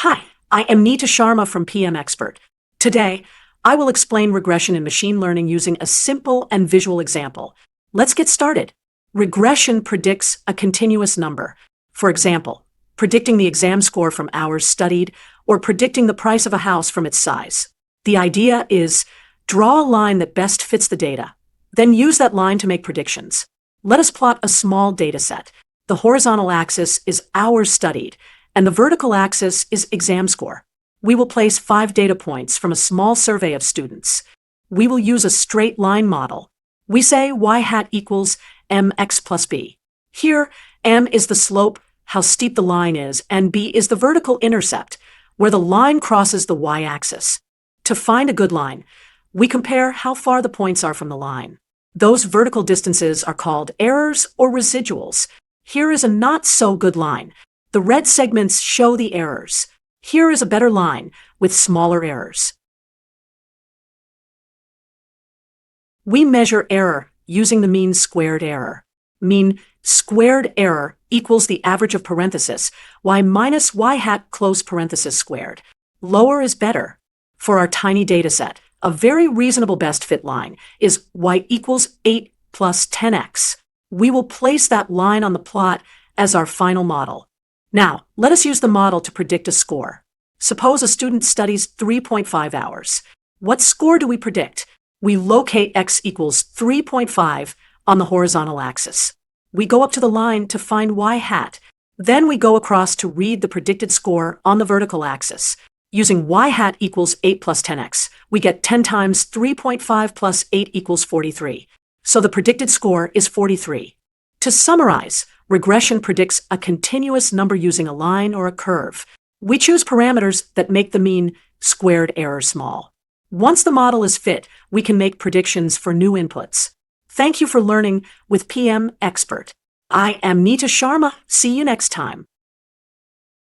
Hi, I am Neeta Sharma from PM Expert. Today, I will explain regression in machine learning using a simple and visual example. Let's get started. Regression predicts a continuous number. For example, predicting the exam score from hours studied or predicting the price of a house from its size. The idea is draw a line that best fits the data, then use that line to make predictions. Let us plot a small data set. The horizontal axis is hours studied, and the vertical axis is exam score. We will place 5 data points from a small survey of students. We will use a straight line model. We say y hat equals mx plus b. Here, m is the slope, how steep the line is, and b is the vertical intercept, where the line crosses the y-axis. To find a good line, we compare how far the points are from the line. Those vertical distances are called errors or residuals. Here is a not-so-good line. The red segments show the errors. Here is a better line with smaller errors. We measure error using the mean squared error. Mean squared error equals the average of parenthesis, y minus y hat close parenthesis squared. Lower is better. For our tiny data set, a very reasonable best fit line is y equals 8 plus 10x. We will place that line on the plot as our final model. Now, let us use the model to predict a score. Suppose a student studies 3.5 hours. What score do we predict? We locate x equals 3.5 on the horizontal axis. We go up to the line to find y hat. Then we go across to read the predicted score on the vertical axis. Using y hat equals 8 plus 10x, we get 10 times 3.5 plus 8 equals 43. So the predicted score is 43. To summarize, regression predicts a continuous number using a line or a curve. We choose parameters that make the mean squared error small. Once the model is fit, we can make predictions for new inputs. Thank you for learning with PM Expert. I am Neeta Sharma. See you next time.